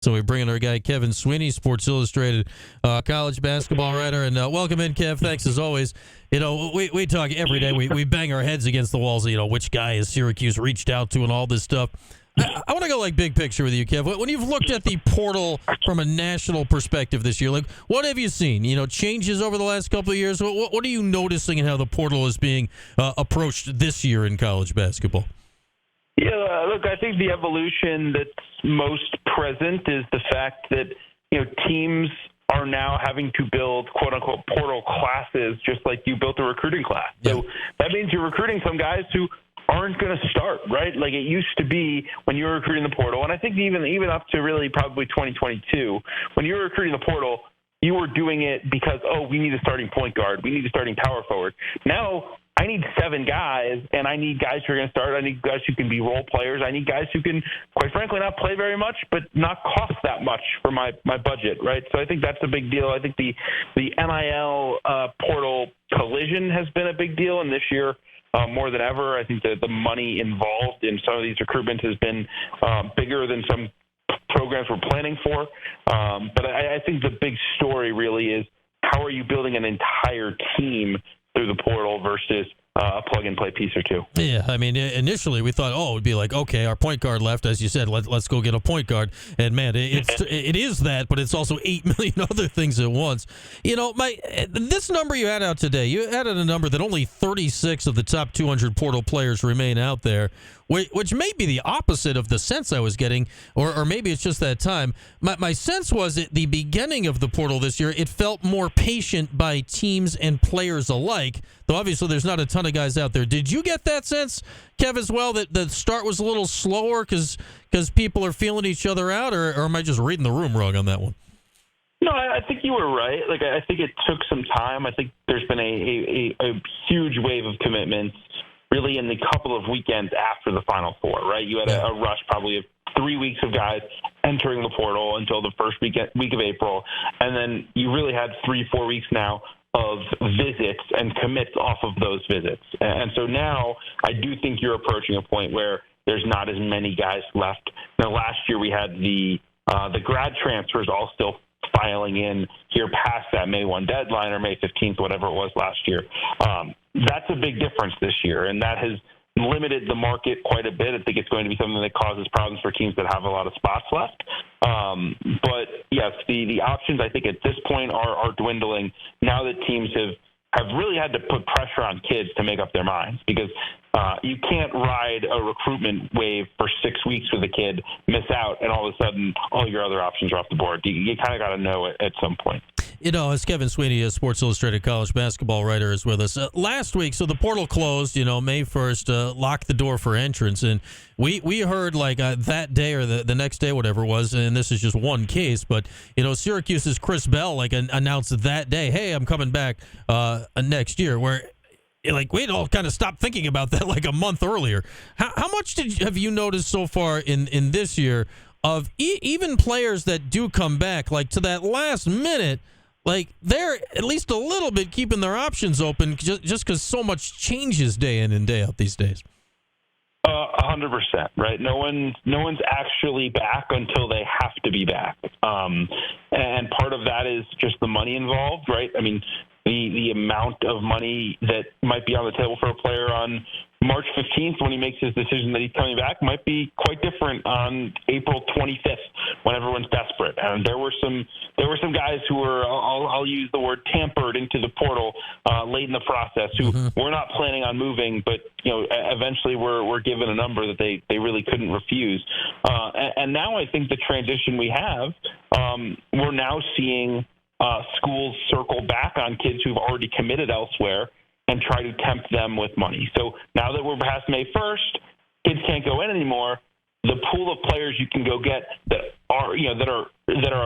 So we bring in our guy, Kevin Sweeney, Sports Illustrated college basketball writer. And welcome in, Kev. Thanks as always. You know, we talk every day. We bang our heads against the walls, which guy has Syracuse reached out to and all this stuff. I want to go big picture with you, Kev. When you've looked at the portal from a national perspective this year, what have you seen? Changes over the last couple of years. What are you noticing in how the portal is being approached this year in college basketball? Yeah, look, I think the evolution that's most present is the fact that, teams are now having to build quote-unquote portal classes just like you built a recruiting class. Yeah. So that means you're recruiting some guys who aren't going to start, right? Like it used to be when you were recruiting the portal, and I think even up to really probably 2022, when you were recruiting the portal, you were doing it because, we need a starting point guard. We need a starting power forward. Now, I need 7 guys, and I need guys who are going to start. I need guys who can be role players. I need guys who can, quite frankly, not play very much, but not cost that much for my budget, right? So I think that's a big deal. I think the NIL portal collision has been a big deal, and this year, more than ever, I think that the money involved in some of these recruitments has been bigger than some programs were planning for. But I think the big story really is how are you building an entire team through the portal versus a plug-and-play piece or two. Yeah, I mean, initially we thought, it would be like, okay, our point guard left, as you said, let's go get a point guard. And, man, it is that, but it's also 8 million other things at once. This number you had out today, you added a number that only 36 of the top 200 portal players remain out there, which may be the opposite of the sense I was getting, or maybe it's just that time. My sense was at the beginning of the portal this year, it felt more patient by teams and players alike, though obviously there's not a ton of guys out there. Did you get that sense, Kev, as well, that the start was a little slower because people are feeling each other out, or am I just reading the room wrong on that one? No, I think you were right. I think it took some time. I think there's been a huge wave of commitments really in the couple of weekends after the Final Four, right? You had a rush probably of 3 weeks of guys entering the portal until the first week of April. And then you really had 3-4 weeks now of visits and commits off of those visits. And so now I do think you're approaching a point where there's not as many guys left. Now, last year we had the grad transfers all still filing in here past that May 1 deadline or May 15th, whatever it was last year. That's a big difference this year, and that has limited the market quite a bit. I think it's going to be something that causes problems for teams that have a lot of spots left. But, yes, the options, I think, at this point are dwindling now that teams have really had to put pressure on kids to make up their minds because you can't ride a recruitment wave for 6 weeks with a kid, miss out, and all of a sudden all your other options are off the board. You kind of got to know it at some point. As Kevin Sweeney, a Sports Illustrated college basketball writer, is with us. Last week, so the portal closed, May 1st, locked the door for entrance. And we heard that day or the next day, whatever it was, and this is just one case, but, Syracuse's Chris Bell, announced that day, hey, I'm coming back next year, where we'd all kind of stopped thinking about that a month earlier. How much have you noticed so far in this year of even players that do come back, to that last minute, they're at least a little bit keeping their options open just because so much changes day in and day out these days? 100%, right? No one's actually back until they have to be back. And part of that is just the money involved, right? I mean, the amount of money that might be on the table for a player on March 15th when he makes his decision that he's coming back might be quite different on April 25th when everyone's desperate. And there were some guys who were, I'll use the word, tampered into the portal late in the process who were not planning on moving, but eventually were given a number that they really couldn't refuse. And now I think the transition we have, we're now seeing schools circle back on kids who've already committed elsewhere and try to tempt them with money. So now that we're past May 1st, kids can't go in anymore. The pool of players you can go get that are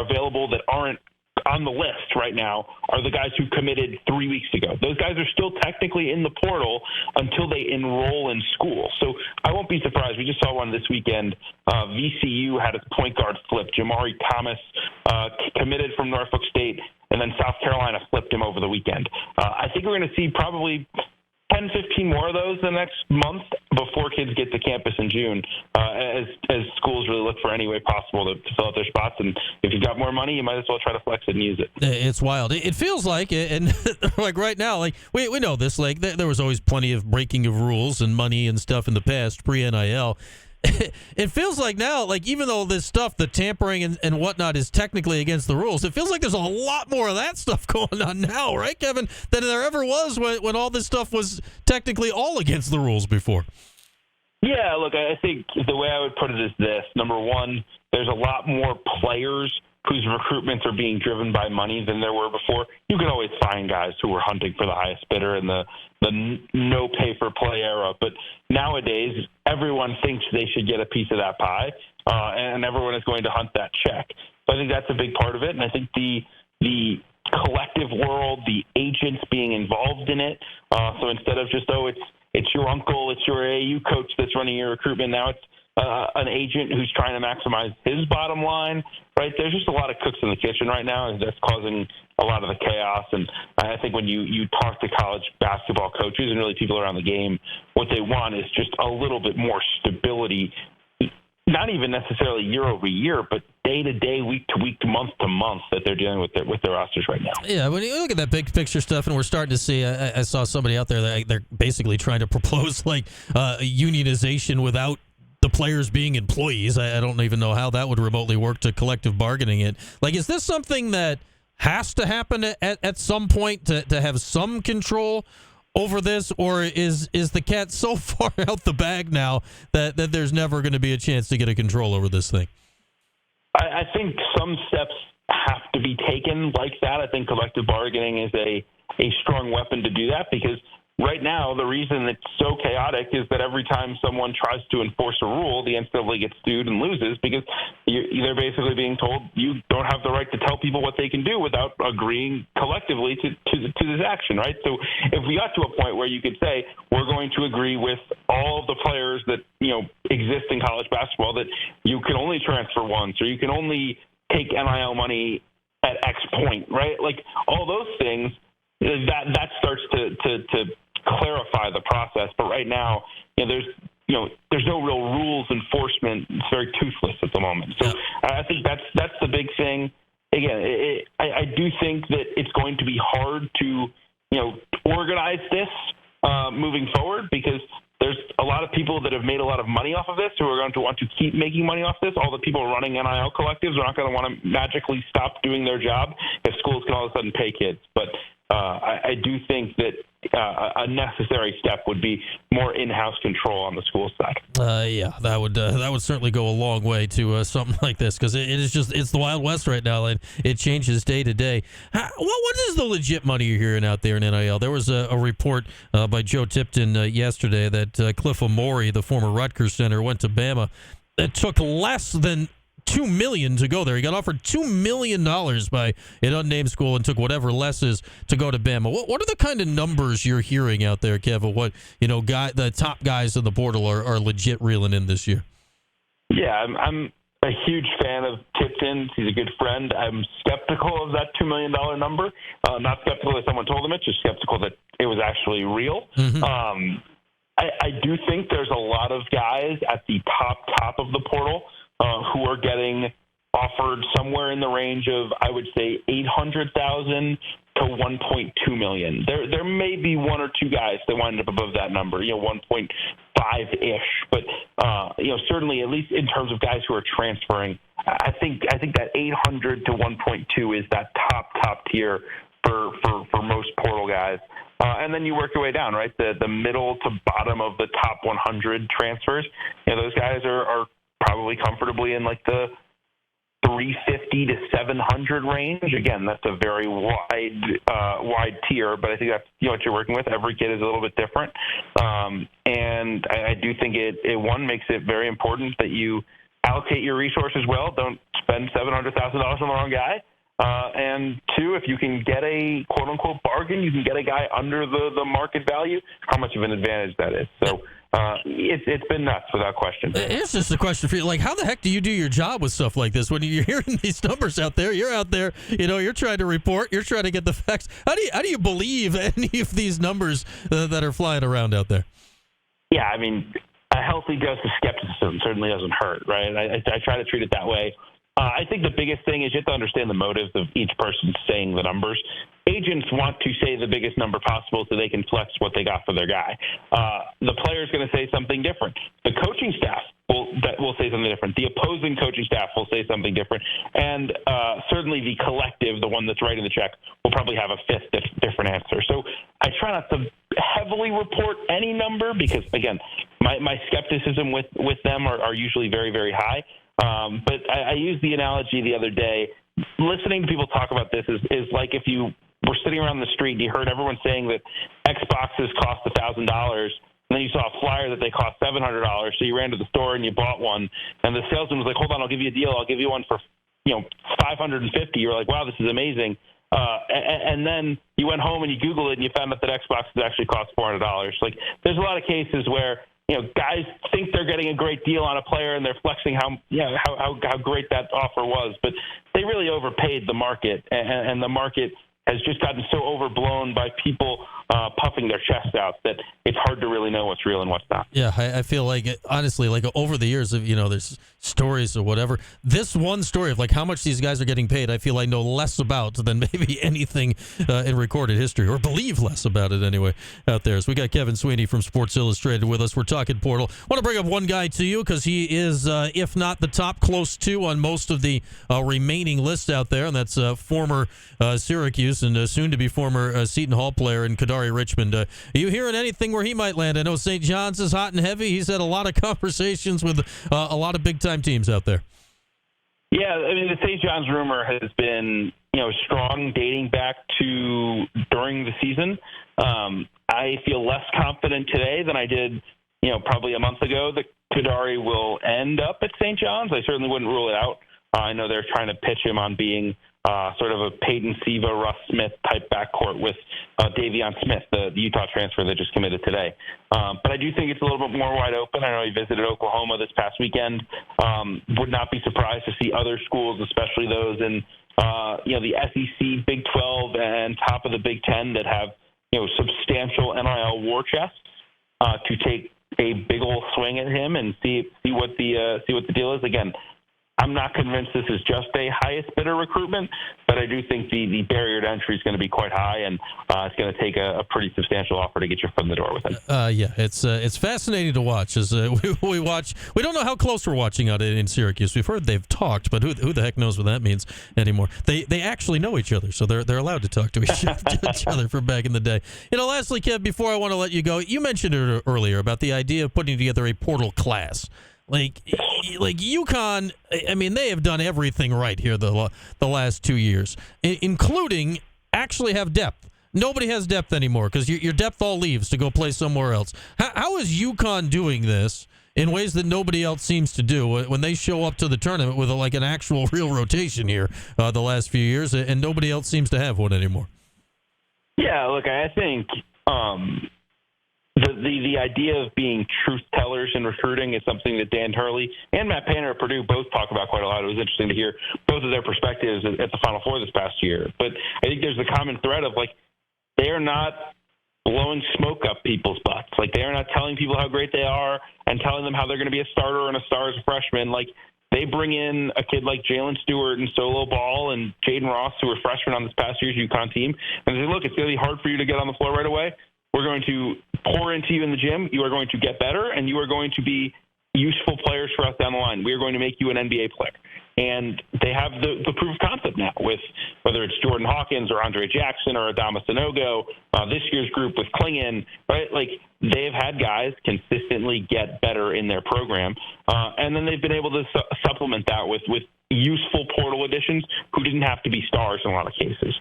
available that aren't on the list right now are the guys who committed 3 weeks ago. Those guys are still technically in the portal until they enroll in school. So I won't be surprised. We just saw one this weekend. VCU had its point guard flip. Jamari Thomas committed from Norfolk State, and then South Carolina flipped him over the weekend. I think we're going to see probably 10, 15 more of those the next month before kids get to campus in June, as schools really look for any way possible to fill out their spots. And if you've got more money, you might as well try to flex it and use it. It's wild. It feels like, and like right now, like we know this, like there was always plenty of breaking of rules and money and stuff in the past, pre-NIL. It feels like now, like even though this stuff, the tampering and whatnot is technically against the rules, it feels like there's a lot more of that stuff going on now, right, Kevin, than there ever was when all this stuff was technically all against the rules before. Yeah, look, I think the way I would put it is this. Number one, there's a lot more players whose recruitments are being driven by money than there were before. You can always find guys who are hunting for the highest bidder in the no pay for play era, but nowadays everyone thinks they should get a piece of that pie, and everyone is going to hunt that check. So I think that's a big part of it, and I think the collective world, the agents being involved in it. So instead of just it's your uncle, it's your AAU coach that's running your recruitment, now it's an agent who's trying to maximize his bottom line, right? There's just a lot of cooks in the kitchen right now, and that's causing a lot of the chaos. And I think when you talk to college basketball coaches and really people around the game, what they want is just a little bit more stability, not even necessarily year over year, but day to day, week to week, month to month that they're dealing with their rosters right now. Yeah, when you look at that big picture stuff, and we're starting to see, I saw somebody out there that they're basically trying to propose like unionization without the players being employees. I don't even know how that would remotely work to collective bargaining it. Like, is this something that has to happen at some point to have some control over this, or is the cat so far out the bag now that there's never going to be a chance to get a control over this thing? I think some steps have to be taken like that. I think collective bargaining is a strong weapon to do that, because right now, the reason it's so chaotic is that every time someone tries to enforce a rule, the NCAA gets sued and loses, because they're basically being told you don't have the right to tell people what they can do without agreeing collectively to this action, right? So if we got to a point where you could say we're going to agree with all of the players that exist in college basketball that you can only transfer once, or you can only take NIL money at X point, right? Like all those things, that starts to clarify the process. But right now, there's no real rules enforcement. It's very toothless at the moment. So I think that's the big thing. Again, I do think that it's going to be hard to organize this moving forward, because there's a lot of people that have made a lot of money off of this who are going to want to keep making money off this. All the people running NIL collectives are not going to want to magically stop doing their job if schools can all of a sudden pay kids. But I do think that a necessary step would be more in-house control on the school side. Yeah, that would certainly go a long way to something like this, because it's the Wild West right now, and it changes day to day. What is the legit money you're hearing out there in NIL? There was a report by Joe Tipton yesterday that Cliff Amore, the former Rutgers center, went to Bama. It took less than $2 million to go there. He got offered $2 million by an unnamed school and took whatever less is to go to Bama. What are the kind of numbers you're hearing out there, Kevin? What the top guys in the portal are legit reeling in this year? Yeah, I'm a huge fan of Tipton. He's a good friend. I'm skeptical of that $2 million number. Not skeptical that someone told him it, just skeptical that it was actually real. Mm-hmm. I do think there's a lot of guys at the top of the portal who are getting offered somewhere in the range of, I would say, $800,000 to $1.2 million. There may be one or two guys that wind up above that number, 1.5-ish. But certainly, at least in terms of guys who are transferring, I think that 800 to 1.2 is that top tier for most portal guys. And then you work your way down, right? The middle to bottom of the top 100 transfers. Those guys are probably comfortably in like the 350 to 700 range. Again, that's a very wide tier, but I think that's what you're working with. Every kid is a little bit different, and I do think it makes it very important that you allocate your resources well. Don't spend $700,000 on the wrong guy. And two, if you can get a quote-unquote bargain, you can get a guy under the market value, how much of an advantage that is. So it's been nuts without question. It's just a question for you. Like, how the heck do you do your job with stuff like this? When you're hearing these numbers out there, you're out there, you're trying to report, you're trying to get the facts. How do you believe any of these numbers that are flying around out there? Yeah, I mean, a healthy dose of skepticism certainly doesn't hurt, right? I try to treat it that way. I think the biggest thing is you have to understand the motives of each person saying the numbers. Agents want to say the biggest number possible so they can flex what they got for their guy. The player's going to say something different. The coaching staff will say something different. The opposing coaching staff will say something different. And certainly the collective, the one that's writing the check, will probably have a fifth different answer. So I try not to heavily report any number because, again, my skepticism with them are usually very, very high. But I used the analogy the other day. Listening to people talk about this is like if you were sitting around the street and you heard everyone saying that Xboxes cost $1,000, and then you saw a flyer that they cost $700. So you ran to the store and you bought one, and the salesman was like, "Hold on, I'll give you a deal. I'll give you one for $550." You're like, "Wow, this is amazing." And then you went home and you Googled it and you found out that Xboxes actually cost $400. Like, there's a lot of cases where guys think they're getting a great deal on a player and they're flexing how great that offer was, but they really overpaid the market, and the market has just gotten so overblown by people puffing their chests out that it's hard to really know what's real and what's not. Yeah, I feel like, honestly, like over the years of, there's stories or whatever, this one story of like how much these guys are getting paid, I feel I know less about than maybe anything in recorded history, or believe less about it anyway out there. So we got Kevin Sweeney from Sports Illustrated with us. We're talking portal. I want to bring up one guy to you because he is, if not the top, close to on most of the remaining lists out there, and that's former Syracuse and soon-to-be former Seton Hall player in Kadari Richmond. Are you hearing anything where he might land? I know St. John's is hot and heavy. He's had a lot of conversations with a lot of big-time teams out there. Yeah, I mean, the St. John's rumor has been, strong dating back to during the season. I feel less confident today than I did, probably a month ago that Kadari will end up at St. John's. I certainly wouldn't rule it out. I know they're trying to pitch him on being sort of a Peyton Siva, Russ Smith type backcourt with Davion Smith, the Utah transfer that just committed today. But I do think it's a little bit more wide open. I know he visited Oklahoma this past weekend. Would not be surprised to see other schools, especially those in the SEC, Big 12, and top of the Big 10 that have substantial NIL war chests to take a big old swing at him and see what the deal is. Again, I'm not convinced this is just a highest bidder recruitment, but I do think the barrier to entry is going to be quite high, and it's going to take a pretty substantial offer to get your foot in the door with him. It's fascinating to watch as we watch. We don't know how close we're watching out in Syracuse. We've heard they've talked, but who the heck knows what that means anymore? They actually know each other, so they're allowed to talk to each other from back in the day. Lastly, Kev, before I want to let you go, you mentioned it earlier about the idea of putting together a portal class. Like UConn, I mean, they have done everything right here the last 2 years, including actually have depth. Nobody has depth anymore because your depth all leaves to go play somewhere else. How is UConn doing this in ways that nobody else seems to do when they show up to the tournament with like an actual real rotation here the last few years, and nobody else seems to have one anymore? Yeah, look, I think the idea of being truth tellers in recruiting is something that Dan Hurley and Matt Painter at Purdue both talk about quite a lot. It was interesting to hear both of their perspectives at the Final Four this past year. But I think there's a common thread of, like, they are not blowing smoke up people's butts. Like, they are not telling people how great they are and telling them how they're going to be a starter and a star as a freshman. Like, they bring in a kid like Jalen Stewart and Solo Ball and Jaden Ross, who were freshmen on this past year's UConn team, and they say, look, it's going to be hard for you to get on the floor right away. We're going to pour into you in the gym. You are going to get better, and you are going to be useful players for us down the line. We are going to make you an NBA player. And they have the proof of concept now with whether it's Jordan Hawkins or Andre Jackson or Adama Sanogo, this year's group with Klingon, right? Like, they've had guys consistently get better in their program. And then they've been able to supplement that with useful portal additions who didn't have to be stars in a lot of cases,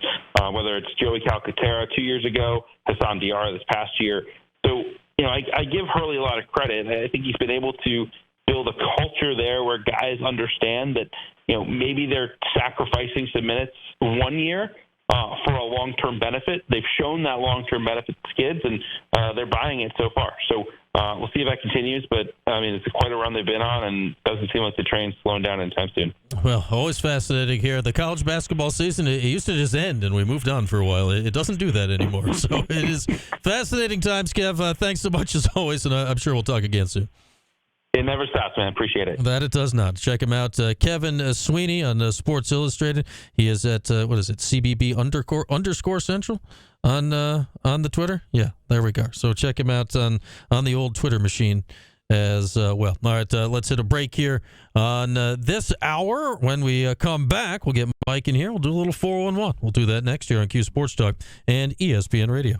whether it's Joey Calcaterra 2 years ago, Hassan Diarra this past year. So, I give Hurley a lot of credit. I think he's been able to build a culture there where guys understand that maybe they're sacrificing some minutes one year for a long-term benefit. They've shown that long-term benefit to kids, and they're buying it so far. So we'll see if that continues. But, it's quite a run they've been on, and doesn't seem like the train's slowing down anytime soon. Well, always fascinating here. The college basketball season, it used to just end, and we moved on for a while. It doesn't do that anymore. So it is fascinating times, Kev. Thanks so much, as always, and I'm sure we'll talk again soon. It never stops, man. Appreciate it. That it does not. Check him out, Kevin Sweeney on Sports Illustrated. He is at CBB _ Central on the Twitter. Yeah, there we go. So check him out on the old Twitter machine as well. All right, let's hit a break here on this hour. When we come back, we'll get Mike in here. We'll do a little 411. We'll do that next year on Q Sports Talk and ESPN Radio.